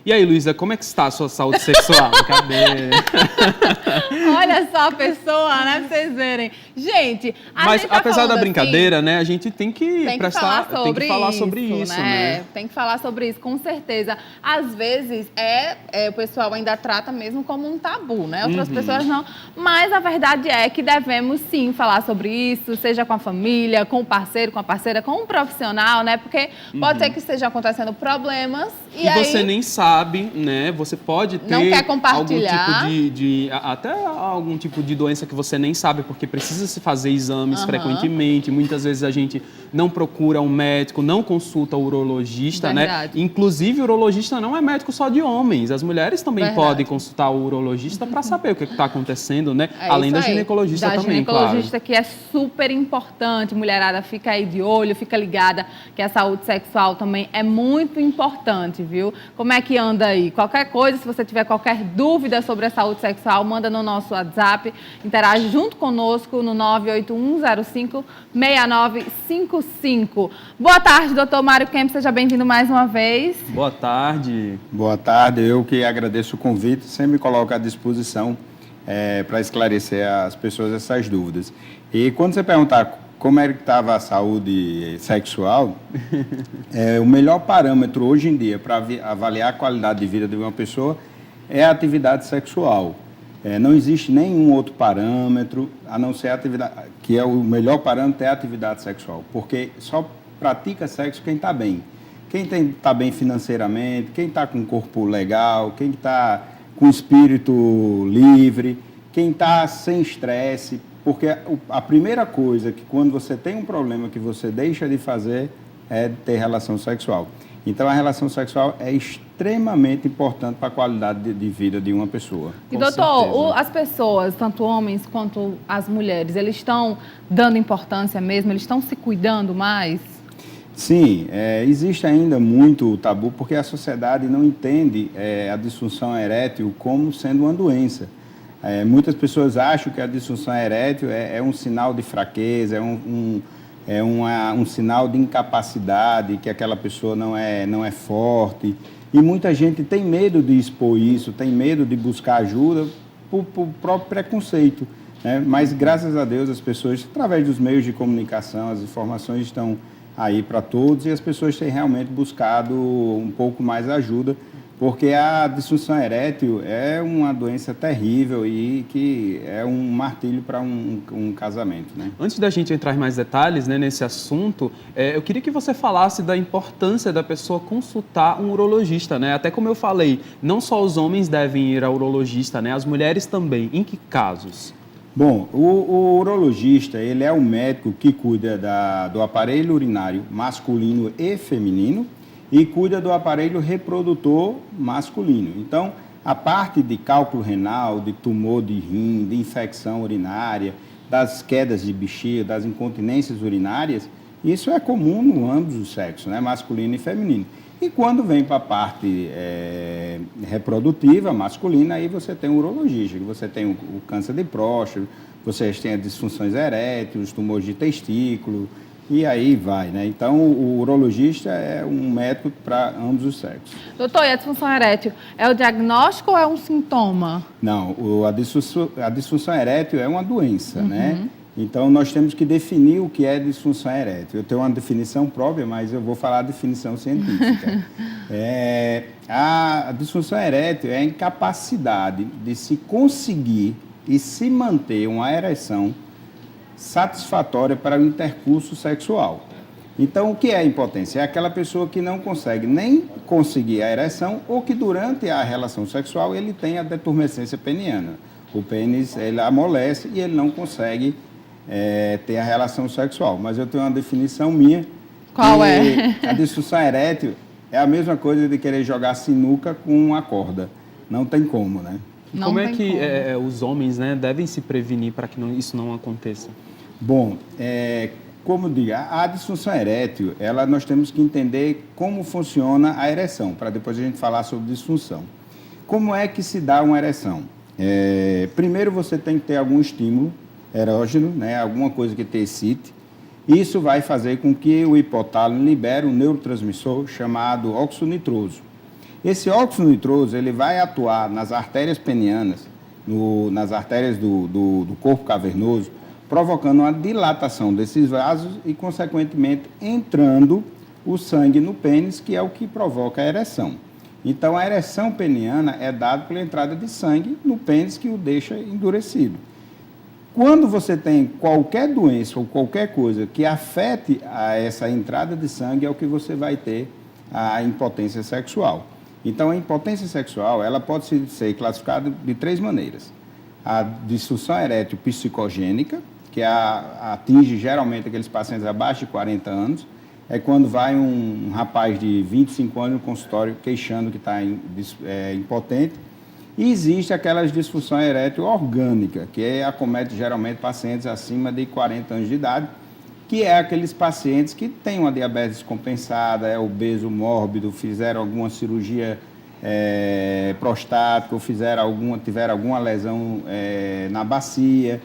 E aí, Luísa, como é que está a sua saúde sexual? Cadê? Olha só a pessoa, né, pra vocês verem. Gente, Mas gente tá apesar da brincadeira, assim, né, a gente tem que falar sobre isso, né? Tem que falar sobre isso, com certeza. Às vezes, o pessoal ainda trata mesmo como um tabu, né? Outras pessoas não. Mas a verdade é que devemos, sim, falar sobre isso, seja com a família, com o parceiro, com a parceira, com um profissional, né? Porque pode ser que estejam acontecendo problemas e aí você nem sabe, né? Você pode ter não quer compartilhar. algum tipo até algum tipo de doença que você nem sabe, porque precisa se fazer exames frequentemente. Muitas vezes a gente não procura um médico, não consulta o urologista, né? Inclusive, o urologista não é médico só de homens. As mulheres também podem consultar o urologista para saber o que está acontecendo, né? Além da ginecologista também, ginecologista, que é super importante. Mulherada, fica aí de olho, fica ligada, que a saúde sexual também é muito importante, viu? Como é que anda aí? Qualquer coisa, se você tiver qualquer dúvida sobre a saúde sexual, manda no nosso WhatsApp, interage junto conosco no 981056955. Boa tarde, doutor Mário Kempis, seja bem-vindo mais uma vez. Boa tarde. Boa tarde, eu que agradeço o convite, sempre me coloco à disposição para esclarecer às pessoas essas dúvidas. E quando você perguntar como é que estava a saúde sexual, o melhor parâmetro hoje em dia para avaliar a qualidade de vida de uma pessoa é a atividade sexual. Não existe nenhum outro parâmetro, a não ser a atividade, que é o melhor parâmetro é a atividade sexual, porque só pratica sexo quem está bem. Quem está bem financeiramente, quem está com um corpo legal, quem está com espírito livre, quem está sem estresse, porque a primeira coisa que quando você tem um problema que você deixa de fazer é ter relação sexual. Então, a relação sexual é extremamente importante para a qualidade de vida de uma pessoa. E, doutor, as pessoas, tanto homens quanto as mulheres, eles estão dando importância mesmo? Eles estão se cuidando mais? Sim, existe ainda muito tabu, porque a sociedade não entende a disfunção erétil como sendo uma doença. Muitas pessoas acham que a disfunção erétil é um sinal de fraqueza, um sinal de incapacidade, que aquela pessoa não é forte. E muita gente tem medo de expor isso, tem medo de buscar ajuda por próprio preconceito, né? Mas, graças a Deus, as pessoas, através dos meios de comunicação, as informações estão aí para todos e as pessoas têm realmente buscado um pouco mais ajuda, porque a disfunção erétil é uma doença terrível e que é um martírio para um casamento, né? Antes da gente entrar em mais detalhes, né, nesse assunto, eu queria que você falasse da importância da pessoa consultar um urologista, né? Até como eu falei, não só os homens devem ir ao urologista, né? As mulheres também. Em que casos? Bom, o urologista, ele é o médico que cuida do aparelho urinário masculino e feminino e cuida do aparelho reprodutor masculino. Então, a parte de cálculo renal, de tumor de rim, de infecção urinária, das quedas de bexiga, das incontinências urinárias, isso é comum em ambos os sexos, né? Masculino e feminino. E quando vem para a parte reprodutiva, masculina, aí você tem o urologista, você tem o câncer de próstata, você tem as disfunções eréteis, os tumores de testículo, e aí vai, né? Então, o urologista é um médico para ambos os sexos. Doutor, e a disfunção erétil é o diagnóstico ou é um sintoma? Não, a disfunção erétil é uma doença, né? Então, nós temos que definir o que é disfunção erétil. Eu tenho uma definição própria, mas eu vou falar a definição científica. A disfunção erétil é a incapacidade de se conseguir e se manter uma ereção satisfatória para o intercurso sexual. Então, o que é a impotência? É aquela pessoa que não consegue nem conseguir a ereção ou que durante a relação sexual ele tem a detumescência peniana. O pênis, ele amolece e ele não consegue ter a relação sexual. Mas eu tenho uma definição minha. Qual é? A disfunção erétil é a mesma coisa de querer jogar sinuca com uma corda. Não tem como, né? Como é que os homens, né, devem se prevenir para que isso não aconteça? Bom, como eu digo, a disfunção erétil, nós temos que entender como funciona a ereção, para depois a gente falar sobre disfunção. Como é que se dá uma ereção? Primeiro você tem que ter algum estímulo erógeno, né, alguma coisa que te excite. Isso vai fazer com que o hipotálamo libere um neurotransmissor chamado óxido nitroso. Esse óxido nitroso ele vai atuar nas artérias penianas, nas artérias do corpo cavernoso, provocando uma dilatação desses vasos e, consequentemente, entrando o sangue no pênis, que é o que provoca a ereção. Então, a ereção peniana é dada pela entrada de sangue no pênis, que o deixa endurecido. Quando você tem qualquer doença ou qualquer coisa que afete essa entrada de sangue, é o que você vai ter a impotência sexual. Então, a impotência sexual ela pode ser classificada de 3 maneiras. A disfunção erétil psicogênica, que atinge geralmente aqueles pacientes abaixo de 40 anos, é quando vai um rapaz de 25 anos no consultório queixando que está impotente. E existe aquelas disfunção erétil orgânica, que acomete geralmente pacientes acima de 40 anos de idade, que é aqueles pacientes que têm uma diabetes descompensada, é obeso mórbido, fizeram alguma cirurgia prostática, ou tiveram alguma lesão na bacia,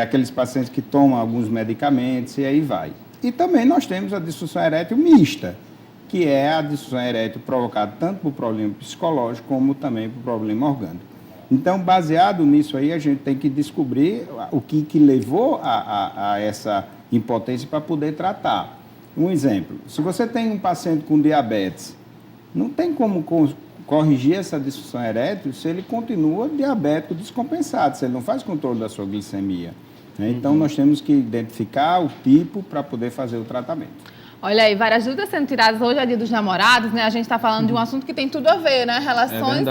aqueles pacientes que tomam alguns medicamentos e aí vai. E também nós temos a disfunção erétil mista, que é a disfunção erétil provocada tanto por problema psicológico como também por problema orgânico. Então, baseado nisso aí, a gente tem que descobrir o que levou a essa impotência para poder tratar. Um exemplo, se você tem um paciente com diabetes, não tem como corrigir essa disfunção erétil se ele continua diabético descompensado, se ele não faz controle da sua glicemia. Né? Então, nós temos que identificar o tipo para poder fazer o tratamento. Olha aí, várias dúvidas sendo tiradas. Hoje é Dia dos Namorados, né? A gente está falando de um assunto que tem tudo a ver, né? Relações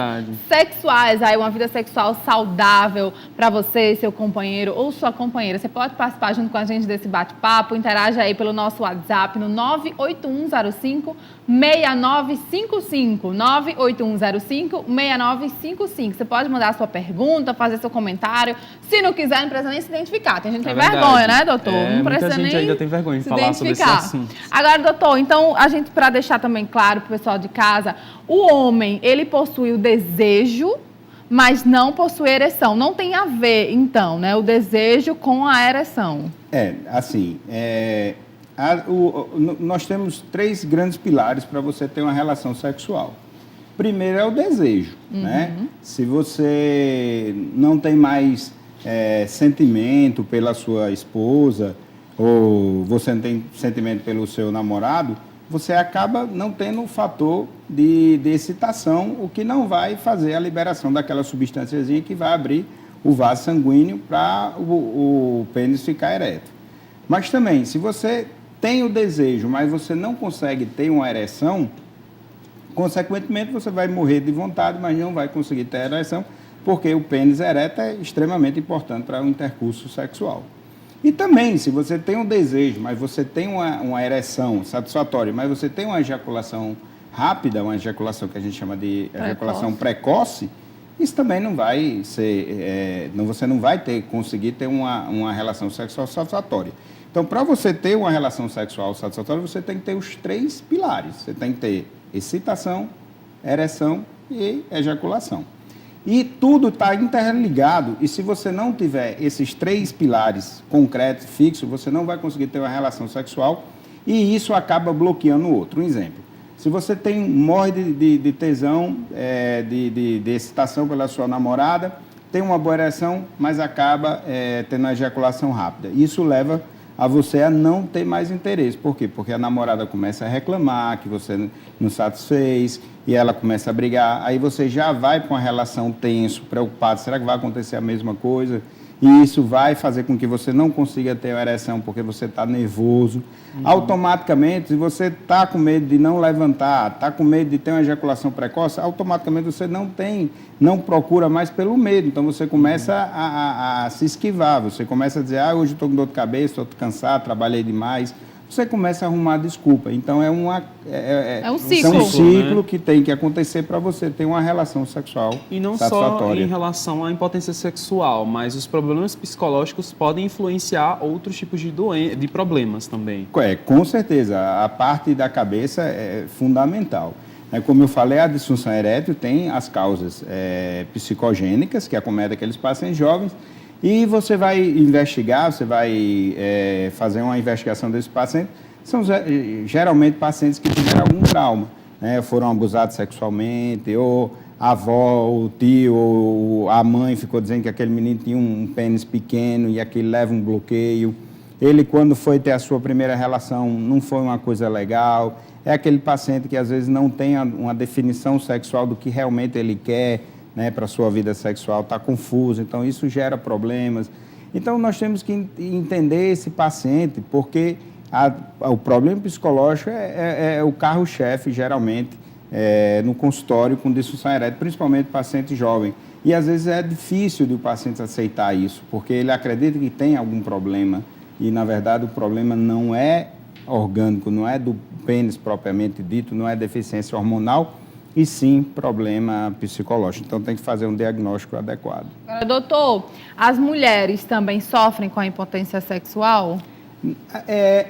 sexuais, aí uma vida sexual saudável para você, seu companheiro ou sua companheira. Você pode participar junto com a gente desse bate-papo, interaja aí pelo nosso WhatsApp no 98105 6955, 98105-6955. Você pode mandar a sua pergunta, fazer seu comentário. Se não quiser, não precisa nem se identificar. Tem gente que tem vergonha, né, doutor? Não precisa muita gente nem ainda tem vergonha de falar sobre esse assunto. Agora, doutor, então, a gente, para deixar também claro para o pessoal de casa, o homem, ele possui o desejo, mas não possui ereção. Não tem a ver, então, né, o desejo com a ereção. Nós temos 3 grandes pilares para você ter uma relação sexual. Primeiro é o desejo, né? Se você não tem mais sentimento pela sua esposa ou você não tem sentimento pelo seu namorado, você acaba não tendo um fator de excitação, o que não vai fazer a liberação daquela substânciazinha que vai abrir o vaso sanguíneo para o pênis ficar ereto. Mas também, se você tem o desejo, mas você não consegue ter uma ereção, consequentemente você vai morrer de vontade, mas não vai conseguir ter ereção, porque o pênis ereto é extremamente importante para o intercurso sexual. E também, se você tem um desejo, mas você tem uma ereção satisfatória, mas você tem uma ejaculação rápida, uma ejaculação que a gente chama de ejaculação precoce, isso também não vai ser, você não vai conseguir ter uma relação sexual satisfatória. Então, para você ter uma relação sexual satisfatória, você tem que ter os 3 pilares. Você tem que ter excitação, ereção e ejaculação. E tudo está interligado, e se você não tiver esses 3 pilares concretos, fixos, você não vai conseguir ter uma relação sexual, e isso acaba bloqueando o outro. Um exemplo, se você morre de tesão, de excitação pela sua namorada, tem uma boa ereção, mas acaba tendo uma ejaculação rápida. Isso leva a você a não ter mais interesse. Por quê? Porque a namorada começa a reclamar que você não satisfez e ela começa a brigar. Aí você já vai com a relação tenso, preocupado. Será que vai acontecer a mesma coisa? E isso vai fazer com que você não consiga ter uma ereção porque você está nervoso. Automaticamente, se você está com medo de não levantar, está com medo de ter uma ejaculação precoce, automaticamente você não procura mais pelo medo. Então você começa a se esquivar, você começa a dizer, hoje eu estou com dor de cabeça, estou cansado, trabalhei demais. Você começa a arrumar desculpa. Então é um ciclo, um ciclo, né, que tem que acontecer para você ter uma relação sexual e não só em relação à impotência sexual, mas os problemas psicológicos podem influenciar outros tipos de problemas também. Com certeza. A parte da cabeça é fundamental. Como eu falei, a disfunção erétil tem as causas psicogênicas, que acometem aqueles pacientes jovens, e você vai investigar, você vai fazer uma investigação desse paciente. São geralmente pacientes que tiveram algum trauma. né, foram abusados sexualmente, ou a avó, o tio, ou a mãe ficou dizendo que aquele menino tinha um pênis pequeno e aquilo leva um bloqueio. Ele, quando foi ter a sua primeira relação, não foi uma coisa legal. É aquele paciente que, às vezes, não tem uma definição sexual do que realmente ele quer, né, para a sua vida sexual, está confuso. Então, isso gera problemas. Então, nós temos que entender esse paciente, porque o problema psicológico é o carro-chefe, geralmente, no consultório com disfunção erétil, principalmente paciente jovem. E, às vezes, é difícil do paciente aceitar isso, porque ele acredita que tem algum problema e, na verdade, o problema não é orgânico, não é do pênis propriamente dito, não é deficiência hormonal, e sim problema psicológico. Então, tem que fazer um diagnóstico adequado. Agora, doutor, as mulheres também sofrem com a impotência sexual?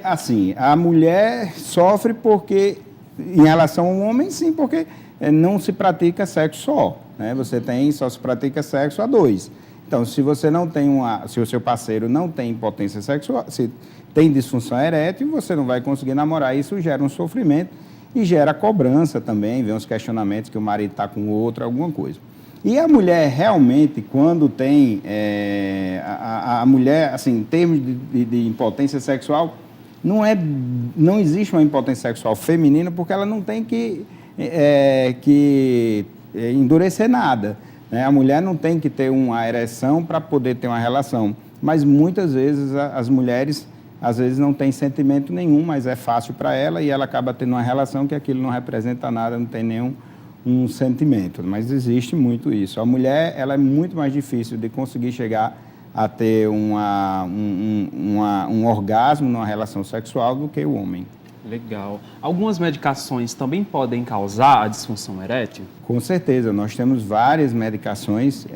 Assim, a mulher sofre porque, em relação ao homem, sim, porque não se pratica sexo só, né? Só se pratica sexo a dois. Então, se você não tem se o seu parceiro não tem impotência sexual, se tem disfunção erétil, você não vai conseguir namorar. Isso gera um sofrimento e gera cobrança também, vem uns questionamentos que o marido está com outro, alguma coisa. E a mulher, realmente, quando tem... a mulher, assim, em termos de impotência sexual, não existe uma impotência sexual feminina porque ela não tem que endurecer nada, né? A mulher não tem que ter uma ereção para poder ter uma relação. Mas, muitas vezes, as mulheres... Às vezes não tem sentimento nenhum, mas é fácil para ela e ela acaba tendo uma relação que aquilo não representa nada, não tem nenhum sentimento. Mas existe muito isso. A mulher, ela é muito mais difícil de conseguir chegar a ter um orgasmo numa relação sexual do que o homem. Legal. Algumas medicações também podem causar a disfunção erétil? Com certeza. Nós temos várias medicações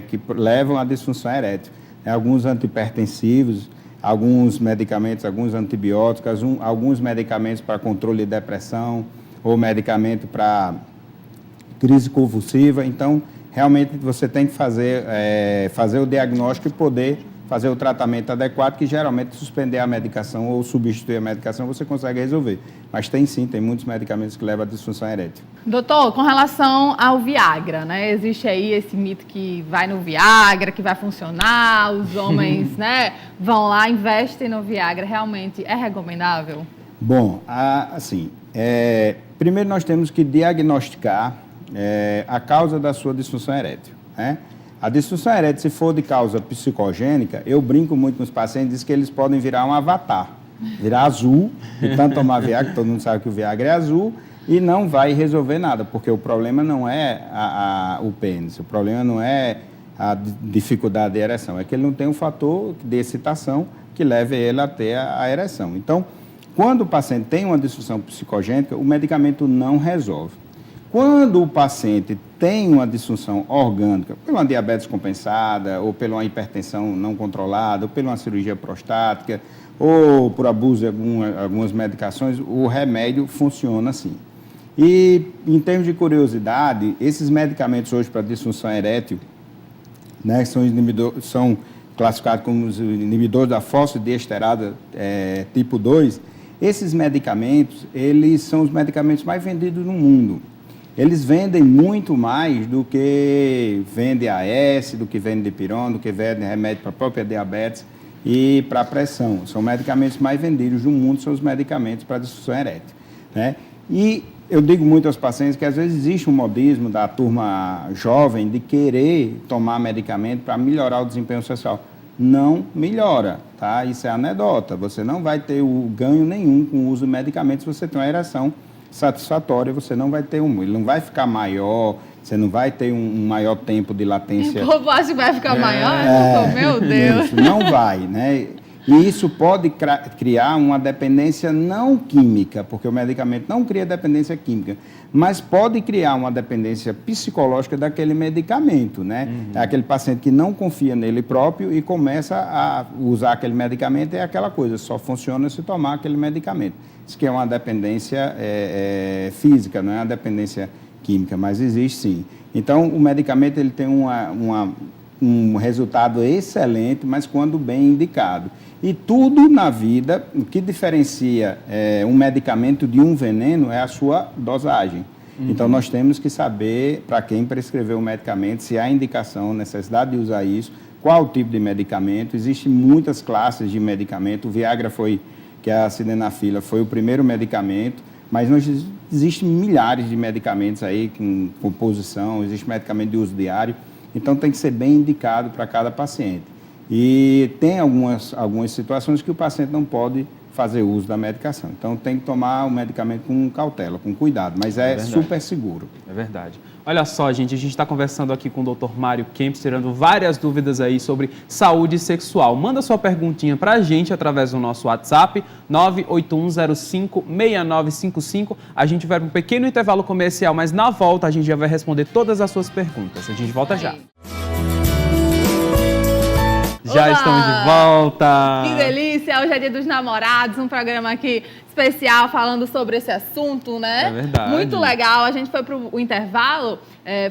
que levam à disfunção erétil. Alguns antihipertensivos, alguns medicamentos, alguns antibióticos, alguns medicamentos para controle de depressão ou medicamento para crise convulsiva. Então, realmente você tem que fazer o diagnóstico e poder fazer o tratamento adequado, que geralmente suspender a medicação ou substituir a medicação você consegue resolver. Mas tem muitos medicamentos que levam à disfunção erétil. Doutor, com relação ao Viagra, né? Existe aí esse mito que vai no Viagra, que vai funcionar, os homens, né, vão lá, investem no Viagra. Realmente é recomendável? Bom, assim, primeiro nós temos que diagnosticar a causa da sua disfunção erétil, né? A disfunção erétil, se for de causa psicogênica, eu brinco muito com os pacientes, diz que eles podem virar um avatar, virar azul, de tanto tomar Viagra, todo mundo sabe que o Viagra é azul, e não vai resolver nada, porque o problema não é o pênis, o problema não é a dificuldade de ereção, é que ele não tem um fator de excitação que leve ele a ter a ereção. Então, quando o paciente tem uma disfunção psicogênica, o medicamento não resolve. Quando o paciente tem uma disfunção orgânica, pela diabetes compensada, ou pela hipertensão não controlada, ou pela cirurgia prostática, ou por abuso de algumas medicações, o remédio funciona assim. E, em termos de curiosidade, esses medicamentos hoje para disfunção erétil, né, são classificados como os inibidores da fosfodiesterase tipo 2, esses medicamentos, eles são os medicamentos mais vendidos no mundo. Eles vendem muito mais do que vende AS, do que vende dipirona, do que vende remédio para a própria diabetes e para a pressão. São medicamentos mais vendidos no mundo, são os medicamentos para a disfunção erétil, né? E eu digo muito aos pacientes que às vezes existe um modismo da turma jovem de querer tomar medicamento para melhorar o desempenho sexual. Não melhora, tá? Isso é anedota. Você não vai ter o ganho nenhum com o uso de medicamentos se você tem uma ereção satisfatória, você não vai ter ele não vai ficar maior, você não vai ter um maior tempo de latência. O povo acha que vai ficar maior, meu Deus. Isso, não vai, né? E isso pode criar uma dependência não química, porque o medicamento não cria dependência química, mas pode criar uma dependência psicológica daquele medicamento, né? É aquele paciente que não confia nele próprio e começa a usar aquele medicamento, é aquela coisa, só funciona se tomar aquele medicamento. Isso que é uma dependência física, não é uma dependência química, mas existe sim. Então, o medicamento ele tem um resultado excelente, mas quando bem indicado. E tudo na vida, o que diferencia um medicamento de um veneno é a sua dosagem. Então, nós temos que saber, para quem prescrever o medicamento, se há indicação, necessidade de usar isso, qual o tipo de medicamento. Existem muitas classes de medicamento. O Viagra que é a sildenafila, foi o primeiro medicamento, mas existem milhares de medicamentos aí com composição, existe medicamento de uso diário, então tem que ser bem indicado para cada paciente. E tem algumas situações que o paciente não pode fazer uso da medicação. Então, tem que tomar o medicamento com cautela, com cuidado, mas é super seguro. É verdade. Olha só, gente, a gente está conversando aqui com o Dr. Mário Kempis, tirando várias dúvidas aí sobre saúde sexual. Manda sua perguntinha para a gente através do nosso WhatsApp, 981056955. A gente vai para um pequeno intervalo comercial, mas na volta a gente já vai responder todas as suas perguntas. A gente volta já. Já Olá! estamos de volta! Que delícia! Hoje é Dia dos Namorados, um programa aqui especial falando sobre esse assunto, né? É verdade. Muito legal. A gente foi para o intervalo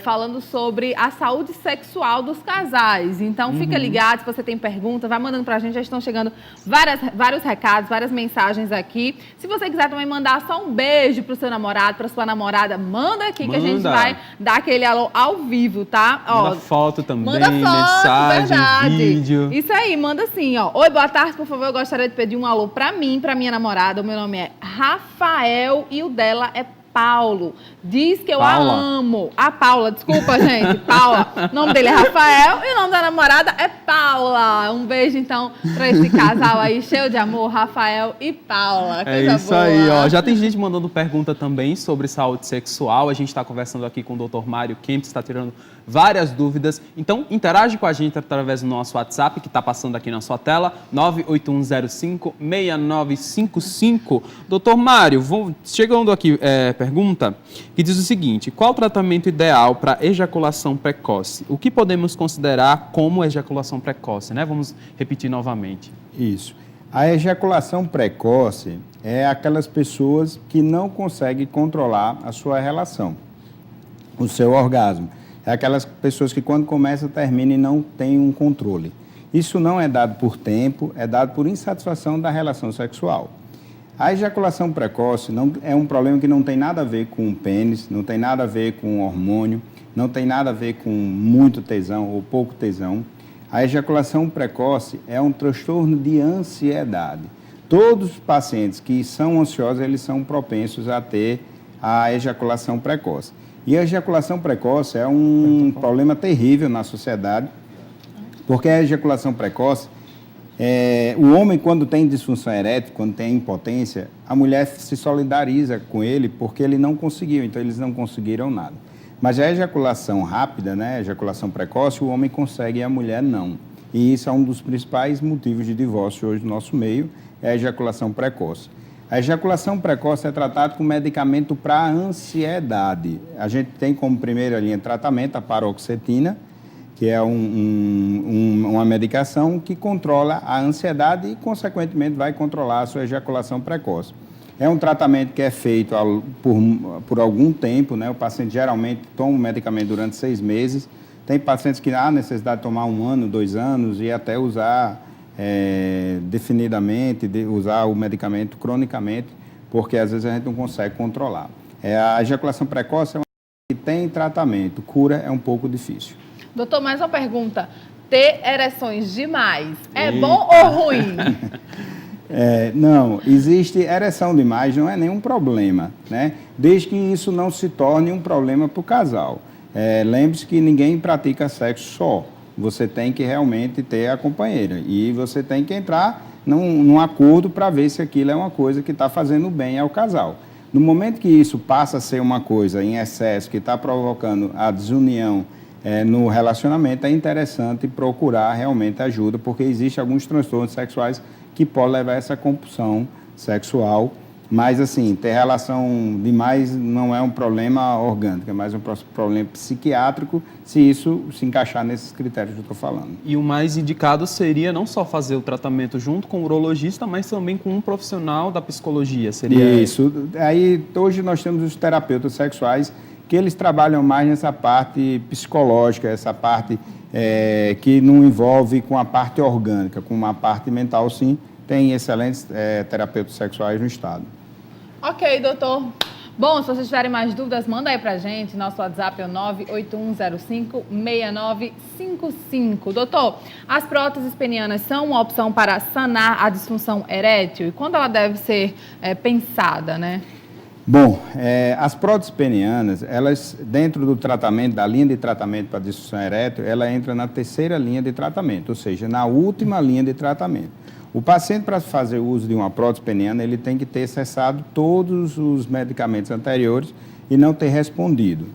falando sobre a saúde sexual dos casais. Então, fica ligado, se você tem pergunta, vai mandando pra gente. Já estão chegando vários recados, várias mensagens aqui. Se você quiser também mandar só um beijo pro seu namorado, pra sua namorada, manda aqui que a gente vai dar aquele alô ao vivo, tá? Manda foto também, manda foto, mensagem, verdade. vídeo. Isso aí, manda assim, ó. Oi, boa tarde, por favor, eu gostaria de pedir um alô pra mim, pra minha namorada. O meu nome é Rafael e o dela é Paulo. Diz que eu Paula. a amo. A Paula, desculpa, gente. Paula. O nome dele é Rafael e o nome da namorada é Paula. Um beijo, então, pra esse casal aí, cheio de amor, Rafael e Paula. É isso boa. aí, ó. Já tem gente mandando pergunta também sobre saúde sexual. A gente está conversando aqui com o Dr. Mário Kempis, está tirando várias dúvidas. Então, interage com a gente através do nosso WhatsApp, que está passando aqui na sua tela, 981056955. Doutor Mário, chegando aqui pergunta que diz o seguinte: qual o tratamento ideal para ejaculação precoce? O que podemos considerar como ejaculação precoce, né? Vamos repetir novamente. Isso. A ejaculação precoce é aquelas pessoas que não conseguem controlar a sua relação, o seu orgasmo. É aquelas pessoas que quando começa, termina e não tem um controle. Isso não é dado por tempo, é dado por insatisfação da relação sexual. A ejaculação precoce é um problema que não tem nada a ver com o pênis, não tem nada a ver com o hormônio, não tem nada a ver com muito tesão ou pouco tesão. A ejaculação precoce é um transtorno de ansiedade. Todos os pacientes que são ansiosos, eles são propensos a ter a ejaculação precoce. E a ejaculação precoce é um problema terrível na sociedade, porque a ejaculação precoce, o homem, quando tem disfunção erétil, quando tem impotência, a mulher se solidariza com ele porque ele não conseguiu, então eles não conseguiram nada. Mas a ejaculação rápida, né, a ejaculação precoce, o homem consegue e a mulher não. E isso é um dos principais motivos de divórcio hoje no nosso meio, é a ejaculação precoce. A ejaculação precoce é tratada com medicamento para ansiedade. A gente tem como primeira linha de tratamento a paroxetina, que é uma medicação que controla a ansiedade e, consequentemente, vai controlar a sua ejaculação precoce. É um tratamento que é feito por algum tempo, né? O paciente geralmente toma o medicamento durante 6 meses. Tem pacientes que há necessidade de tomar 1 ano, 2 anos e até usar definidamente, usar o medicamento cronicamente, porque às vezes a gente não consegue controlar. A ejaculação precoce é uma que tem tratamento, cura é um pouco difícil. Doutor, mais uma pergunta. Ter ereções demais é bom ou ruim? Não, existe ereção demais, não é nenhum problema, né? Desde que isso não se torne um problema para o casal. Lembre-se que ninguém pratica sexo só. Você tem que realmente ter a companheira e você tem que entrar num acordo para ver se aquilo é uma coisa que está fazendo bem ao casal. No momento que isso passa a ser uma coisa em excesso, que está provocando a desunião no relacionamento, é interessante procurar realmente ajuda, porque existem alguns transtornos sexuais que podem levar a essa compulsão sexual. Mas, assim, ter relação demais não é um problema orgânico, é mais um problema psiquiátrico, se isso se encaixar nesses critérios que eu estou falando. E o mais indicado seria não só fazer o tratamento junto com o urologista, mas também com um profissional da psicologia, seria? Isso. Aí, hoje nós temos os terapeutas sexuais que eles trabalham mais nessa parte psicológica, essa parte que não envolve com a parte orgânica, com uma parte mental, sim. Tem excelentes terapeutas sexuais no estado. Ok, doutor. Bom, se vocês tiverem mais dúvidas, manda aí pra gente. Nosso WhatsApp é o 981056955. Doutor, as próteses penianas são uma opção para sanar a disfunção erétil? E quando ela deve ser pensada, né? Bom, as próteses penianas, elas, dentro do tratamento, da linha de tratamento para disfunção erétil, ela entra na terceira linha de tratamento, ou seja, na última linha de tratamento. O paciente, para fazer uso de uma prótese peniana, ele tem que ter cessado todos os medicamentos anteriores e não ter respondido.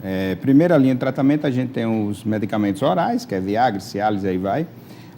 Primeira linha de tratamento, a gente tem os medicamentos orais, que é Viagra, Cialis, aí vai.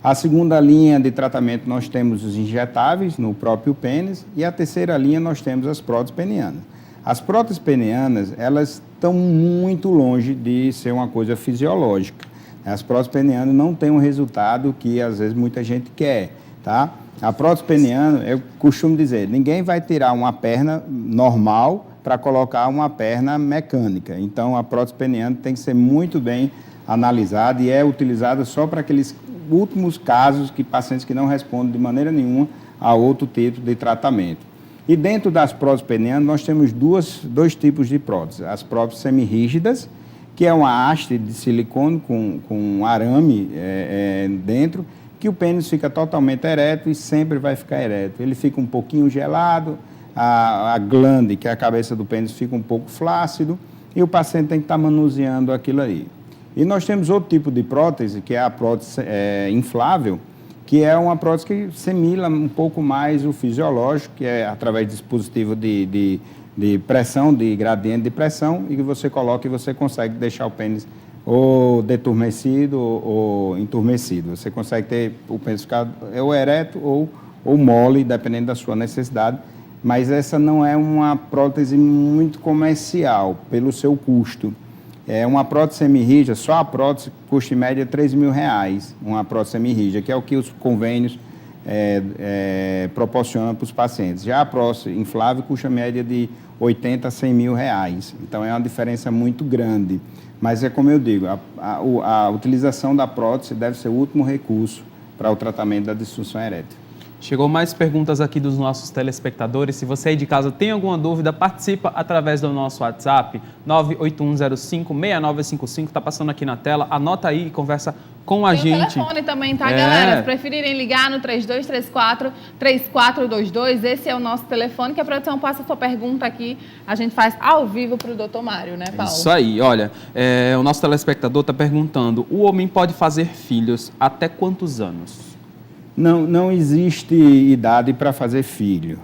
A segunda linha de tratamento, nós temos os injetáveis no próprio pênis. E a terceira linha, nós temos as próteses penianas. As próteses penianas, elas estão muito longe de ser uma coisa fisiológica. As próteses penianas não têm um resultado que, às vezes, muita gente quer, tá? A prótese peniana, eu costumo dizer, ninguém vai tirar uma perna normal para colocar uma perna mecânica. Então, a prótese peniana tem que ser muito bem analisada e é utilizada só para aqueles últimos casos que pacientes que não respondem de maneira nenhuma a outro tipo de tratamento. E dentro das próteses penianas, nós temos dois tipos de próteses. As próteses semirrígidas, que é uma haste de silicone com um arame dentro, que o pênis fica totalmente ereto e sempre vai ficar ereto. Ele fica um pouquinho gelado, a glande, que é a cabeça do pênis, fica um pouco flácido e o paciente tem que estar manuseando aquilo aí. E nós temos outro tipo de prótese, que é a prótese inflável, que é uma prótese que simila um pouco mais o fisiológico, que é através de dispositivo de pressão, de gradiente de pressão, e que você coloca e você consegue deixar o pênis ou deturmecido ou enturmecido. Você consegue ter o pênis ficar ou ereto ou mole, dependendo da sua necessidade, mas essa não é uma prótese muito comercial, pelo seu custo. É uma prótese semirrígida, só a prótese custa em média R$3.000, uma prótese semirrígida, que é o que os convênios proporcionam para os pacientes. Já a prótese inflável custa média de R$80.000 a R$100.000, então é uma diferença muito grande. Mas é como eu digo, a utilização da prótese deve ser o último recurso para o tratamento da disfunção erétil. Chegou mais perguntas aqui dos nossos telespectadores. Se você aí de casa tem alguma dúvida, participa através do nosso WhatsApp, 981056955, está passando aqui na tela. Anota aí e conversa com a gente. Tem o telefone também, tá, galera? Se preferirem ligar no 3234-3422, esse é o nosso telefone, que a produção passa a sua pergunta aqui, a gente faz ao vivo para o doutor Mário, né, Paulo? Isso aí, olha, o nosso telespectador está perguntando, o homem pode fazer filhos até quantos anos? Não existe idade para fazer filho.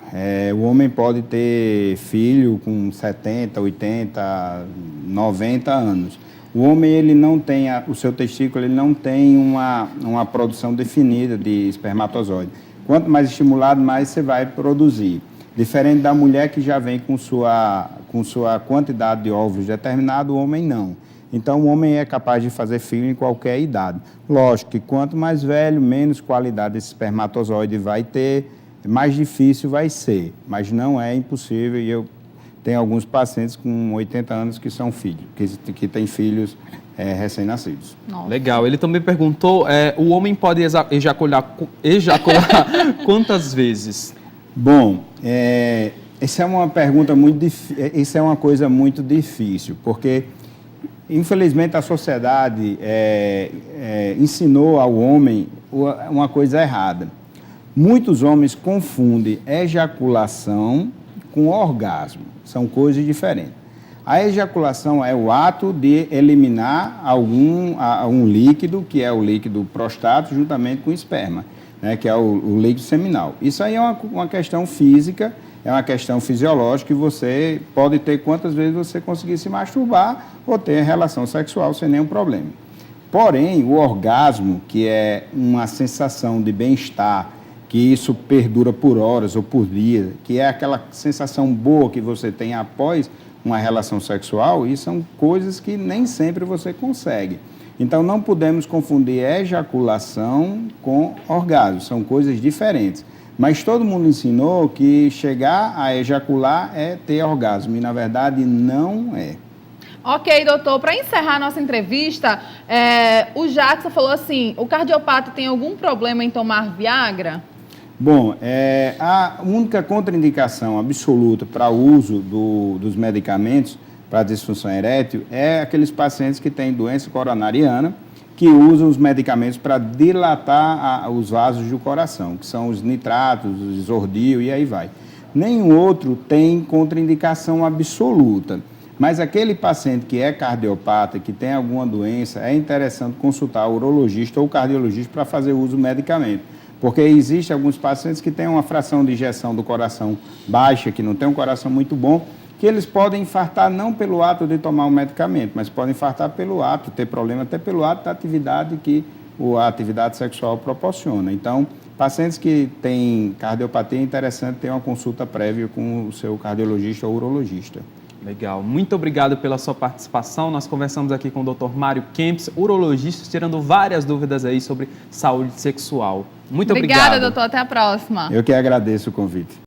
O homem pode ter filho com 70, 80, 90 anos. O homem, ele não tem, o seu testículo, ele não tem uma produção definida de espermatozoide. Quanto mais estimulado, mais você vai produzir. Diferente da mulher que já vem com sua quantidade de óvulos determinada, o homem não. Então, o homem é capaz de fazer filho em qualquer idade. Lógico que quanto mais velho, menos qualidade esse espermatozoide vai ter, mais difícil vai ser. Mas não é impossível e eu tenho alguns pacientes com 80 anos que são filhos, que têm filhos recém-nascidos. Legal. Ele também perguntou, o homem pode ejacular quantas vezes? Bom, essa é uma pergunta muito difícil, isso é uma coisa muito difícil, porque infelizmente, a sociedade ensinou ao homem uma coisa errada. Muitos homens confundem ejaculação com orgasmo. São coisas diferentes. A ejaculação é o ato de eliminar um líquido, que é o líquido prostático, juntamente com o esperma, né, que é o líquido seminal. Isso aí é uma questão física, é uma questão fisiológica, que você pode ter quantas vezes você conseguir se masturbar ou ter relação sexual sem nenhum problema. Porém, o orgasmo, que é uma sensação de bem-estar, que isso perdura por horas ou por dias, que é aquela sensação boa que você tem após uma relação sexual, isso são coisas que nem sempre você consegue. Então, não podemos confundir ejaculação com orgasmo, são coisas diferentes. Mas todo mundo ensinou que chegar a ejacular é ter orgasmo, e na verdade não é. Ok, doutor, para encerrar a nossa entrevista, o Jackson falou assim, o cardiopata tem algum problema em tomar Viagra? Bom, a única contraindicação absoluta para o uso dos medicamentos para disfunção erétil é aqueles pacientes que têm doença coronariana, que usam os medicamentos para dilatar os vasos do coração, que são os nitratos, o isordil e aí vai. Nenhum outro tem contraindicação absoluta. Mas aquele paciente que é cardiopata, que tem alguma doença, é interessante consultar o urologista ou o cardiologista para fazer uso do medicamento. Porque existem alguns pacientes que têm uma fração de ejeção do coração baixa, que não tem um coração muito bom, que eles podem infartar não pelo ato de tomar o medicamento, mas podem infartar pelo ato, ter problema até pelo ato da atividade que a atividade sexual proporciona. Então, pacientes que têm cardiopatia, é interessante ter uma consulta prévia com o seu cardiologista ou urologista. Legal. Muito obrigado pela sua participação. Nós conversamos aqui com o Dr. Mário Kempis, urologista, tirando várias dúvidas aí sobre saúde sexual. Muito obrigado. Obrigada, doutor. Até a próxima. Eu que agradeço o convite.